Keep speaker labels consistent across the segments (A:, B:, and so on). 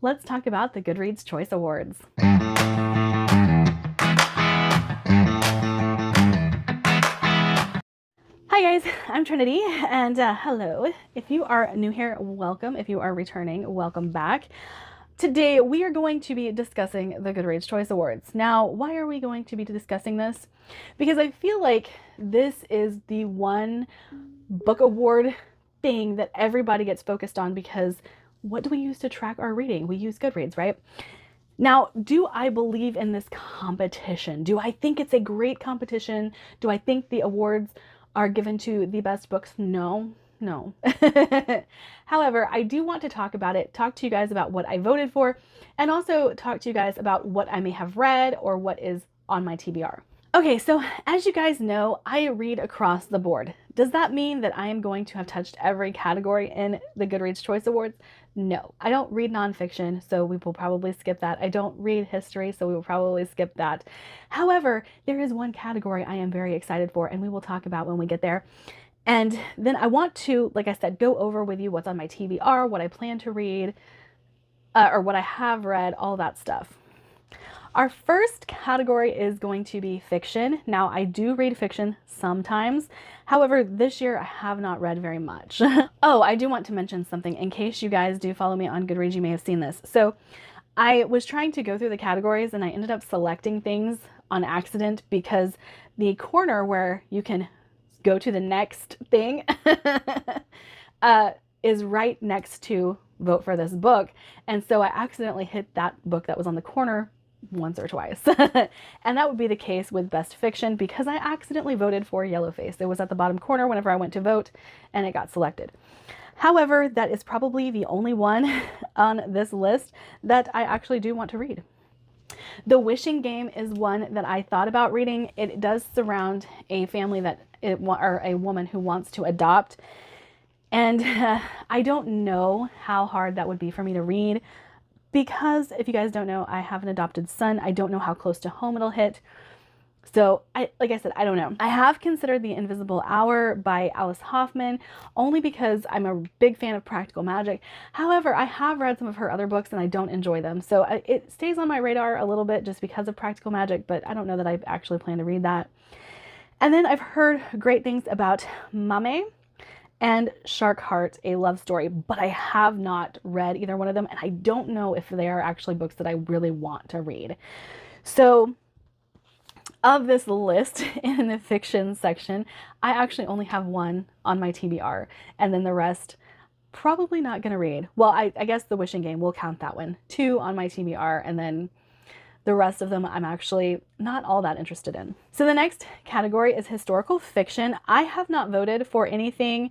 A: let's talk about the Goodreads Choice Awards. Hi guys, I'm Trinity, and hello. If you are new here, welcome. If you are returning, welcome back. Today we are going to be discussing the Goodreads Choice Awards. Now, why are we going to be discussing this? Because I feel like this is the one book award thing that everybody gets focused on, because what do we use to track our reading? We use Goodreads, right? Now, do I believe in this competition? Do I think it's a great competition? Do I think the awards are given to the best books? No. However, I do want to talk about it, talk to you guys about what I voted for, and also talk to you guys about what I may have read or what is on my TBR. Okay, so as you guys know, I read across the board. Does that mean that I am going to have touched every category in the Goodreads Choice Awards? No, I don't read nonfiction, so we will probably skip that. I don't read history, so we will probably skip that. However, there is one category I am very excited for, and we will talk about when we get there. And then I want to, like I said, go over with you what's on my TBR, what I plan to read, or what I have read, all that stuff. Our first category is going to be fiction. Now, I do read fiction sometimes. However, this year I have not read very much. Oh, I do want to mention something in case you guys do follow me on Goodreads, you may have seen this. So I was trying to go through the categories and I ended up selecting things on accident because the corner where you can go to the next thing is right next to vote for this book. And so I accidentally hit that book that was on the corner once or twice. And that would be the case with best fiction because I accidentally voted for Yellowface. It was at the bottom corner whenever I went to vote and it got selected. However, that is probably the only one on this list that I actually do want to read. The Wishing Game is one that I thought about reading. It does surround a family or a woman who wants to adopt. And I don't know how hard that would be for me to read. Because if you guys don't know, I have an adopted son. I don't know how close to home it'll hit. So like I said, I don't know. I have considered The Invisible Hour by Alice Hoffman only because I'm a big fan of practical magic. However, I have read some of her other books and I don't enjoy them. So it stays on my radar a little bit just because of practical magic, but I don't know that I actually plan to read that. And then I've heard great things about Mame and Shark Heart, a love story, but I have not read either one of them, and I don't know if they are actually books that I really want to read. So of this list in the fiction section, I actually only have one on my TBR, and then the rest probably not going to read. Well, I guess The Wishing Game, will count that one. 2 on my TBR, and then the rest of them I'm actually not all that interested in. So the next category is historical fiction. I have not voted for anything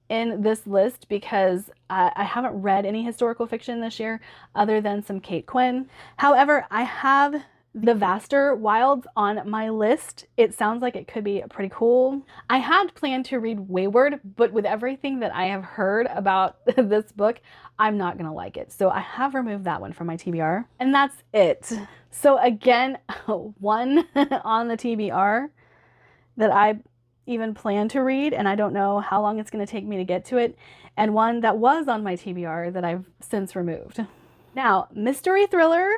A: in this list because I haven't read any historical fiction this year other than some Kate Quinn. However, I have The Vaster Wilds on my list. It sounds like it could be pretty cool. I had planned to read Wayward, but with everything that I have heard about this book, I'm not gonna like it. So I have removed that one from my TBR. And that's it. So again, one on the TBR that I even plan to read, and I don't know how long it's gonna take me to get to it, and one that was on my TBR that I've since removed. Now, mystery thriller.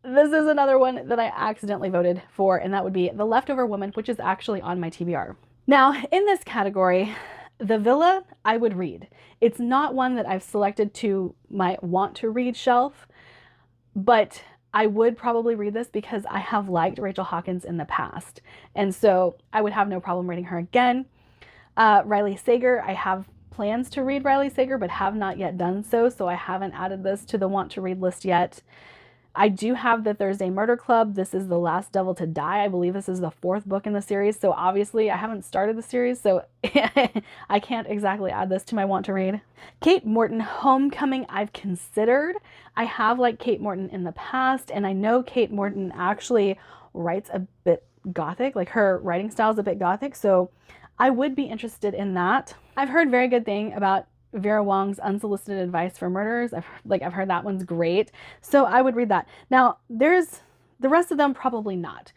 A: This is another one that I accidentally voted for, and that would be The Leftover Woman, which is actually on my TBR. Now, in this category, The Villa, I would read. It's not one that I've selected to my want to read shelf, but I would probably read this because I have liked Rachel Hawkins in the past. And so I would have no problem reading her again. Riley Sager, I have plans to read Riley Sager, but have not yet done so. So I haven't added this to the want to read list yet. I do have the Thursday Murder Club. This is The Last Devil to Die. I believe this is the 4th book in the series. So obviously I haven't started the series, so I can't exactly add this to my want to read. Kate Morton Homecoming, I've considered. I have liked Kate Morton in the past, and I know Kate Morton actually writes a bit gothic, like her writing style is a bit gothic, so I would be interested in that. I've heard very good thing about Vera Wong's Unsolicited Advice for Murderers. I've heard that one's great. So I would read that. Now, there's the rest of them probably not.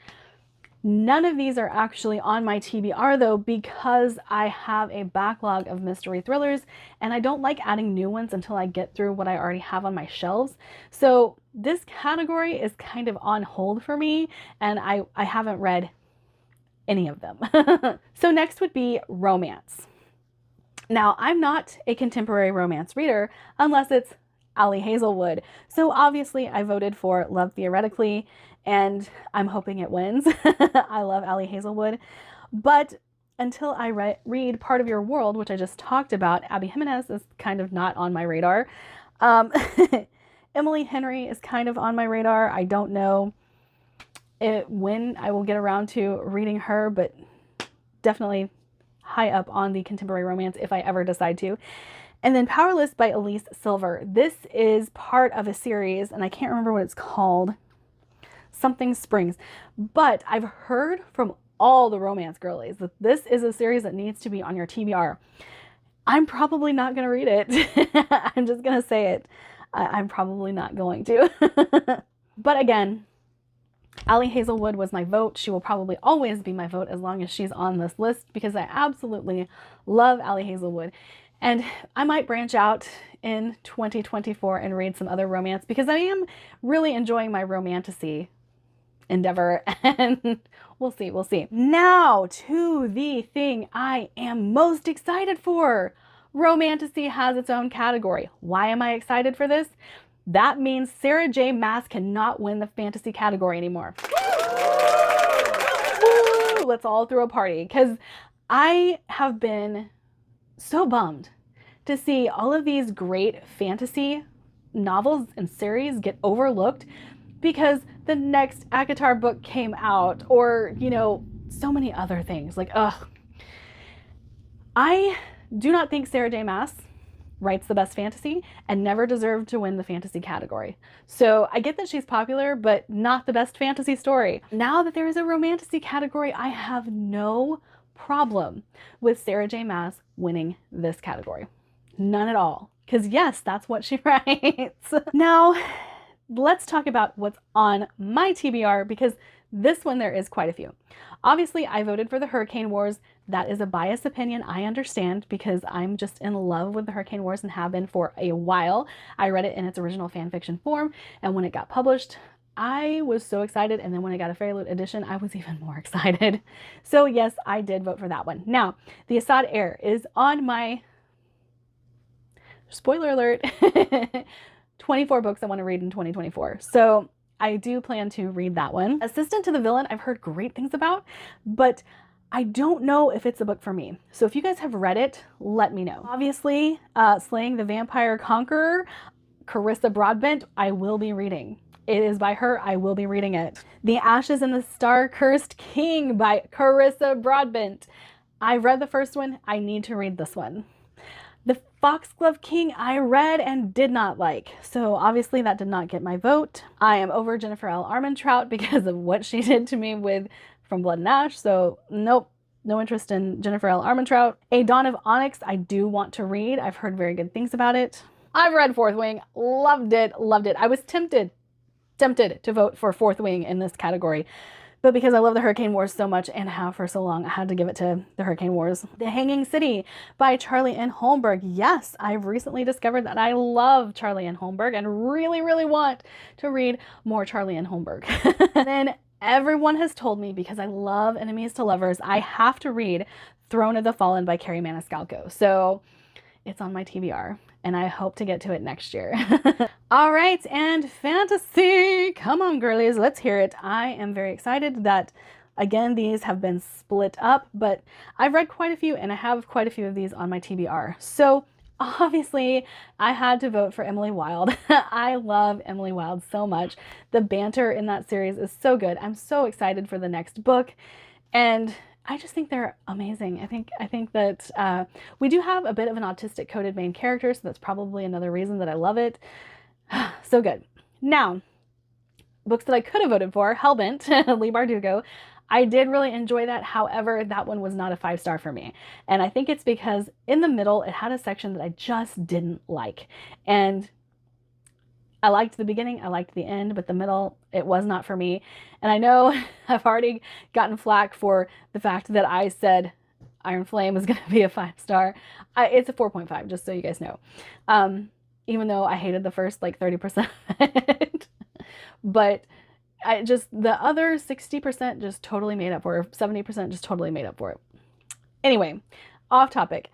A: None of these are actually on my TBR though, because I have a backlog of mystery thrillers and I don't like adding new ones until I get through what I already have on my shelves. So this category is kind of on hold for me, and I haven't read any of them. So next would be romance. Now, I'm not a contemporary romance reader unless it's Ali Hazelwood. So obviously I voted for Love Theoretically, and I'm hoping it wins. I love Ali Hazelwood. But until I read Part of Your World, which I just talked about, Abby Jimenez is kind of not on my radar. Emily Henry is kind of on my radar. I don't know when I will get around to reading her, but definitely high up on the contemporary romance if I ever decide to. And then Powerless by Elise Silver. This is part of a series, and I can't remember what it's called. Something Springs. But I've heard from all the romance girlies that this is a series that needs to be on your TBR. I'm probably not going to read it. I'm just going to say it. I'm probably not going to. But again, Ali Hazelwood was my vote. She will probably always be my vote as long as she's on this list, because I absolutely love Ali Hazelwood. And I might branch out in 2024 and read some other romance, because I am really enjoying my romantasy endeavor, and we'll see. Now to the thing I am most excited for. Romantasy has its own category. Why am I excited for this? That means Sarah J. Maas cannot win the fantasy category anymore. Woo! Let's all throw a party, because I have been so bummed to see all of these great fantasy novels and series get overlooked because the next ACOTAR book came out, or, you know, so many other things. Like, ugh. I do not think Sarah J. Maas writes the best fantasy and never deserved to win the fantasy category. So I get that she's popular, but not the best fantasy story. Now that there is a romantasy category, I have no problem with Sarah J. Maas winning this category. None at all. Because yes, that's what she writes. Now, let's talk about what's on my TBR, because this one there is quite a few. Obviously, I voted for the Hurricane Wars. That is a biased opinion, I understand, because I'm just in love with the Hurricane Wars and have been for a while. I read it in its original fan fiction form, and when it got published, I was so excited, and then when I got a Fairy Loot edition, I was even more excited. So yes, I did vote for that one. Now, The Assad Heir is on my, spoiler alert, 24 books I want to read in 2024. So I do plan to read that one. Assistant to the Villain, I've heard great things about, but I don't know if it's a book for me. So if you guys have read it, let me know. Obviously, Slaying the Vampire Conqueror, Carissa Broadbent, I will be reading. It is by her. I will be reading it. The Ashes and the Star-Cursed King by Carissa Broadbent. I read the first one. I need to read this one. The Foxglove King I read and did not like, so obviously that did not get my vote. I am over Jennifer L. Armentrout because of what she did to me with From Blood and Ash, so nope, no interest in Jennifer L. Armentrout. A Dawn of Onyx I do want to read. I've heard very good things about it. I've read Fourth Wing, loved it, loved it. I was tempted to vote for Fourth Wing in this category, but because I love the Hurricane Wars so much and have for so long, I had to give it to the Hurricane Wars. The Hanging City by Charlie N. Holmberg. Yes, I've recently discovered that I love Charlie N. Holmberg and really, really want to read more Charlie N. Holmberg. And then everyone has told me, because I love Enemies to Lovers, I have to read Throne of the Fallen by Carrie Maniscalco. So it's on my TBR, and I hope to get to it next year. All right, and fantasy. Come on, girlies, let's hear it. I am very excited that, again, these have been split up, but I've read quite a few, and I have quite a few of these on my TBR. So obviously, I had to vote for Emily Wilde. I love Emily Wilde so much. The banter in that series is so good. I'm so excited for the next book, and I just think they're amazing. I think that we do have a bit of an autistic coded main character, so that's probably another reason that I love it. So good. Now, books that I could have voted for, Hellbent, Leigh Bardugo. I did really enjoy that. However, that one was not a 5-star for me. And I think it's because in the middle, it had a section that I just didn't like. And I liked the beginning, I liked the end, but the middle, it was not for me. And I know I've already gotten flack for the fact that I said Iron Flame was going to be a 5-star. It's a 4.5, just so you guys know. Even though I hated the first like 30% of it. But the other 60% just totally made up for it. 70% just totally made up for it. Anyway, off topic.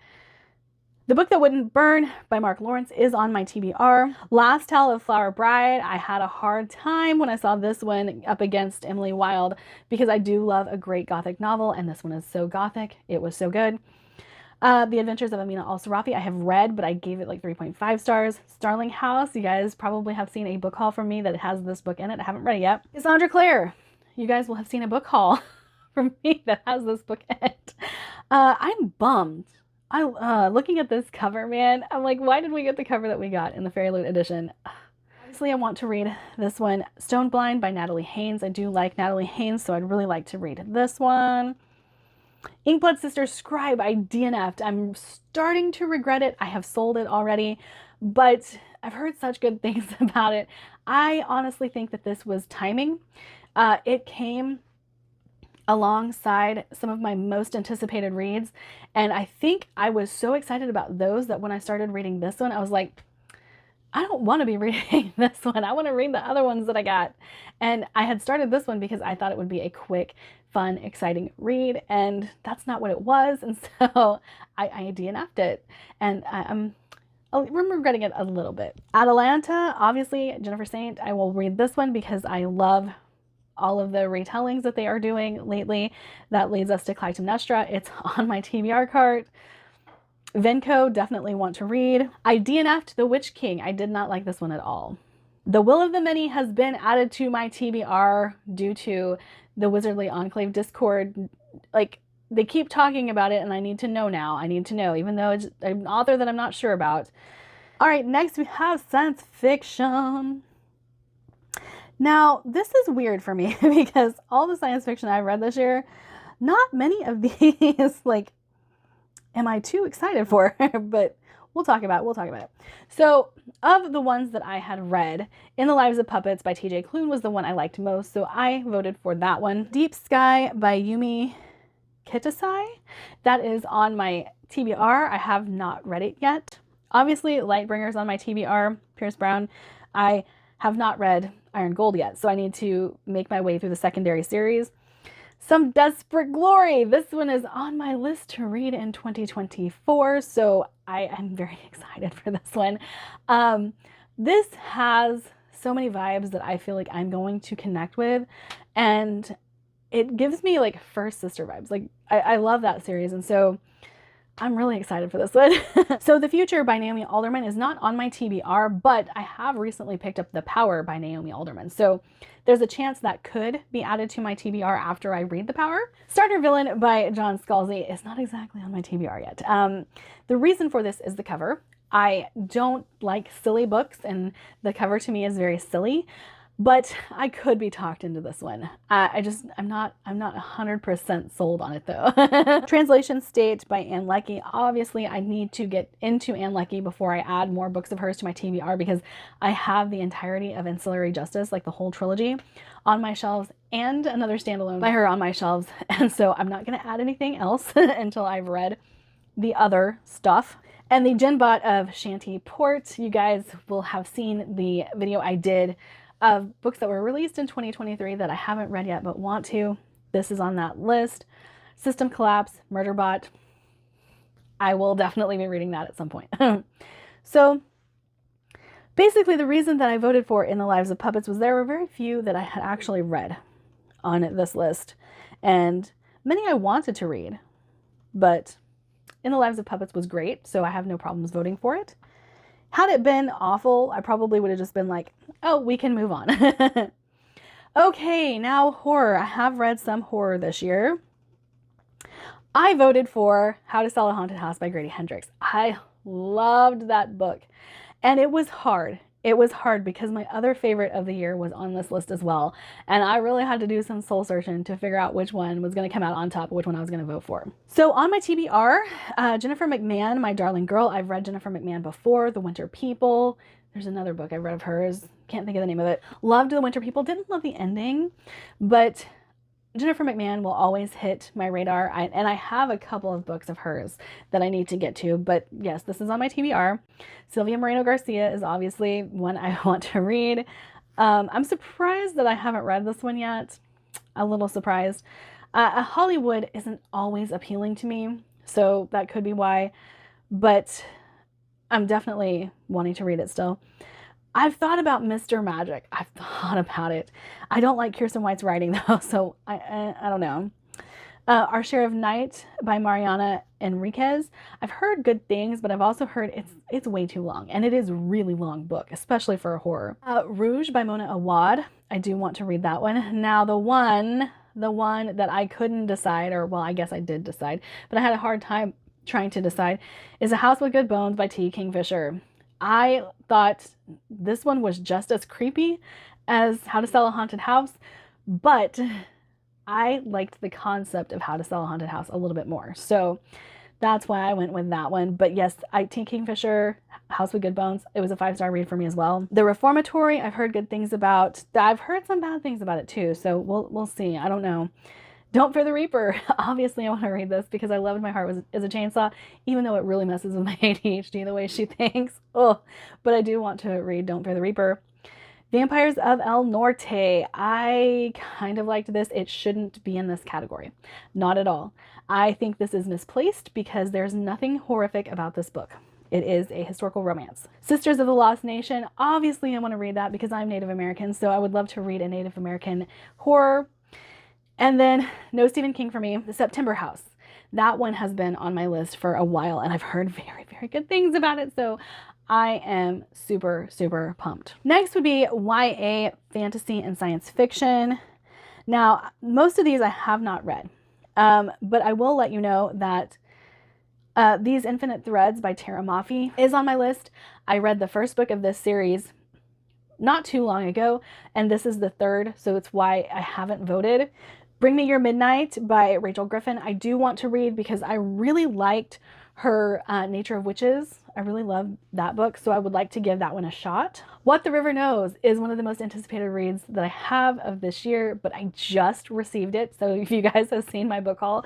A: The Book That Wouldn't Burn by Mark Lawrence is on my TBR. Last Tale of Flower Bride, I had a hard time when I saw this one up against Emily Wilde because I do love a great gothic novel, and this one is so gothic. It was so good. The Adventures of Amina Al-Sarafi I have read, but I gave it like 3.5 stars. Starling House, you guys probably have seen a book haul from me that has this book in it. I haven't read it yet. Cassandra Clare, you guys will have seen a book haul from me that has this book in it. I'm bummed. Looking at this cover, man, I'm like, why did we get the cover that we got in the Fairy Loot edition? Obviously, I want to read this one, Stone Blind by Natalie Haynes. I do like Natalie Haynes, so I'd really like to read this one. Inkblood Sisters Scribe, I DNF'd. I'm starting to regret it. I have sold it already, but I've heard such good things about it. I honestly think that this was timing. It came alongside some of my most anticipated reads, and I think I was so excited about those that when I started reading this one, I was like, I don't want to be reading this one. I want to read the other ones that I got. And I had started this one because I thought it would be a quick, fun, exciting read, and that's not what it was. And so I DNF'd it, and I'm regretting it a little bit. Atalanta, obviously, Jennifer Saint. I will read this one because I love all of the retellings that they are doing lately. That leads us to Clytemnestra. It's on my TBR cart. Venko, definitely want to read. I DNF'd The Witch King. I did not like this one at all. The Will of the Many has been added to my TBR due to the Wizardly Enclave Discord. Like, they keep talking about it, and I need to know now. I need to know, even though it's an author that I'm not sure about. All right, next we have science fiction. Now, this is weird for me because all the science fiction I've read this year, not many of these, like, am I too excited for? But we'll talk about it. So, of the ones that I had read, In the Lives of Puppets by TJ Klune was the one I liked most, so I voted for that one. Deep Sky by Yumi Kitasai, that is on my TBR. I have not read it yet. Obviously, Lightbringer's on my TBR, Pierce Brown. I have not read Iron Gold yet, so I need to make my way through the secondary series. Some Desperate Glory. This one is on my list to read in 2024, so I am very excited for this one. This has so many vibes that I feel like I'm going to connect with, and it gives me like First Sister vibes. Like, I love that series, and so I'm really excited for this one. So The Future by Naomi Alderman is not on my TBR, but I have recently picked up The Power by Naomi Alderman. So there's a chance that could be added to my TBR after I read The Power. Starter Villain by John Scalzi is not exactly on my TBR yet. The reason for this is the cover. I don't like silly books, and the cover to me is very silly. But I could be talked into this one. I'm not 100% sold on it though. Translation State by Anne Leckie. Obviously, I need to get into Anne Leckie before I add more books of hers to my TBR because I have the entirety of Ancillary Justice, like the whole trilogy, on my shelves, and another standalone by her on my shelves. And so I'm not going to add anything else until I've read the other stuff. And the Genbot of Shanty Port. You guys will have seen the video I did of books that were released in 2023 that I haven't read yet but want to. This is on that list. System Collapse, Murderbot. I will definitely be reading that at some point. So basically the reason that I voted for In the Lives of Puppets was there were very few that I had actually read on this list, and many I wanted to read, but In the Lives of Puppets was great, so I have no problems voting for it. Had it been awful, I probably would have just been like, oh, we can move on. Okay, now horror. I have read some horror this year. I voted for How to Sell a Haunted House by Grady Hendrix. I loved that book, and it was hard. It was hard because my other favorite of the year was on this list as well, and I really had to do some soul searching to figure out which one was going to come out on top, which one I was going to vote for. So on my TBR, Jennifer McMahon, My Darling Girl. I've read Jennifer McMahon before, The Winter People. There's another book I read of hers. Can't think of the name of it. Loved The Winter People. Didn't love the ending, but Jennifer McMahon will always hit my radar. And I have a couple of books of hers that I need to get to. But yes, this is on my TBR. Sylvia Moreno Garcia is obviously one I want to read. I'm surprised that I haven't read this one yet. A little surprised. Hollywood isn't always appealing to me, so that could be why. But I'm definitely wanting to read it still. I've thought about Mr. Magic. I've thought about it. I don't like Kirsten White's writing though, so I don't know. Our Share of Night by Mariana Enriquez. I've heard good things, but I've also heard it's way too long, and it is a really long book, especially for a horror. Rouge by Mona Awad. I do want to read that one. Now the one that I couldn't decide, or well, I guess I did decide, but I had a hard time trying to decide, is A House with Good Bones by T. Kingfisher. I thought this one was just as creepy as How to Sell a Haunted House, but I liked the concept of How to Sell a Haunted House a little bit more. So that's why I went with that one. But yes, T. Kingfisher, House with Good Bones, it was a 5-star read for me as well. The Reformatory, I've heard good things about. I've heard some bad things about it too, so we'll see. I don't know. Don't Fear the Reaper. Obviously, I want to read this because I loved My Heart is a Chainsaw, even though it really messes with my ADHD the way she thinks. Oh, but I do want to read Don't Fear the Reaper. Vampires of El Norte. I kind of liked this. It shouldn't be in this category. Not at all. I think this is misplaced because there's nothing horrific about this book. It is a historical romance. Sisters of the Lost Nation. Obviously, I want to read that because I'm Native American, so I would love to read a Native American horror. And then no Stephen King for me. The September House. That one has been on my list for a while, and I've heard very, very good things about it, so I am super, super pumped. Next would be YA fantasy and science fiction. Now, most of these I have not read, but I will let you know that These Infinite Threads by Tara Maffei is on my list. I read the first book of this series not too long ago, and this is the third, so it's why I haven't voted. Bring Me Your Midnight by Rachel Griffin. I do want to read because I really liked her Nature of Witches. I really love that book, so I would like to give that one a shot. What the River Knows is one of the most anticipated reads that I have of this year, but I just received it, so if you guys have seen my book haul,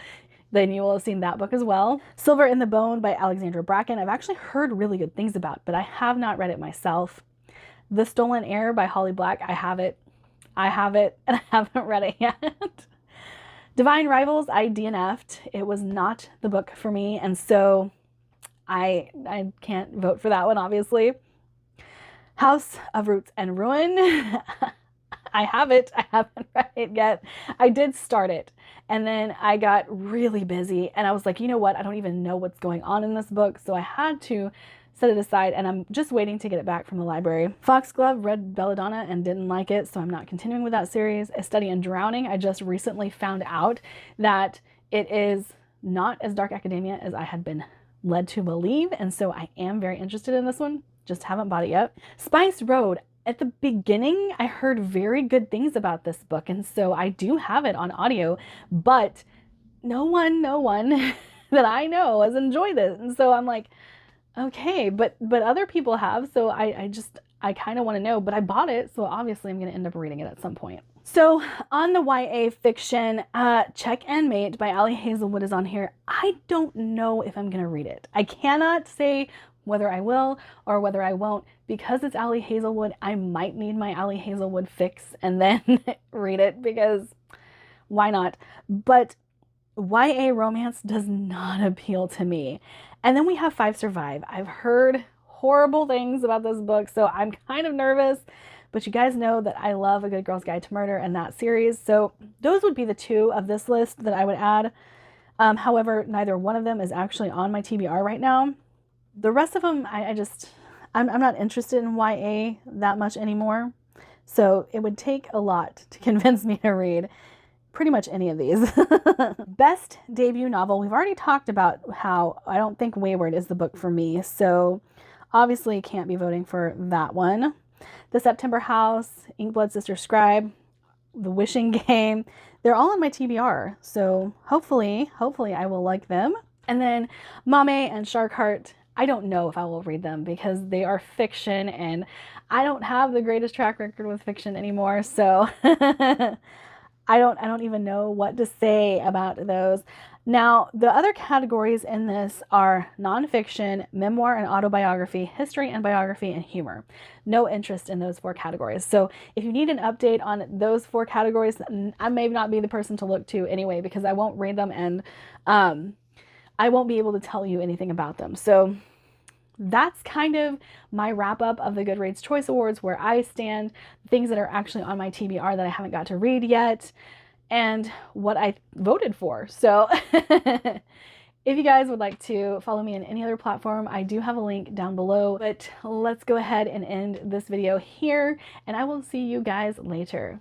A: then you will have seen that book as well. Silver in the Bone by Alexandra Bracken. I've actually heard really good things about, but I have not read it myself. The Stolen Heir by Holly Black. I have it, and I haven't read it yet. Divine Rivals, I DNF'd. It was not the book for me, and so I can't vote for that one, obviously. House of Roots and Ruin. I have it. I haven't read it yet. I did start it, and then I got really busy, and I was like, you know what? I don't even know what's going on in this book, so I had to set it aside, and I'm just waiting to get it back from the library. Foxglove, read Belladonna and didn't like it, so I'm not continuing with that series. A Study in Drowning, I just recently found out that it is not as dark academia as I had been led to believe, and so I am very interested in this one. Just haven't bought it yet. Spice Road. At the beginning, I heard very good things about this book, and so I do have it on audio, but no one that I know has enjoyed it, and so I'm like, okay, but other people have, so I kind of want to know, but I bought it, so obviously I'm going to end up reading it at some point. So on the YA fiction, Check and Mate by Ali Hazelwood is on here. I don't know if I'm going to read it. I cannot say whether I will or whether I won't. Because it's Ali Hazelwood, I might need my Ali Hazelwood fix and then read it, because why not? But YA romance does not appeal to me. And then we have Five Survive. I've heard horrible things about this book, so I'm kind of nervous, but you guys know that I love A Good Girl's Guide to Murder and that series, so those would be the two of this list that I would add. However, neither one of them is actually on my TBR right now. The rest of them, I'm not interested in YA that much anymore, so it would take a lot to convince me to read pretty much any of these. Best debut novel. We've already talked about how I don't think Wayward is the book for me, so obviously can't be voting for that one. The September House, Inkblood Sister Scribe, The Wishing Game. They're all on my TBR, so hopefully I will like them. And then Mame and Shark Heart. I don't know if I will read them because they are fiction and I don't have the greatest track record with fiction anymore. So I don't even know what to say about those. Now, the other categories in this are nonfiction, memoir and autobiography, history and biography, and humor. No interest in those 4 categories. So if you need an update on those 4 categories, I may not be the person to look to anyway, because I won't read them and I won't be able to tell you anything about them. So that's kind of my wrap up of the Goodreads Choice Awards, where I stand, things that are actually on my TBR that I haven't got to read yet, and what I voted for. So if you guys would like to follow me on any other platform, I do have a link down below. But let's go ahead and end this video here, and I will see you guys later.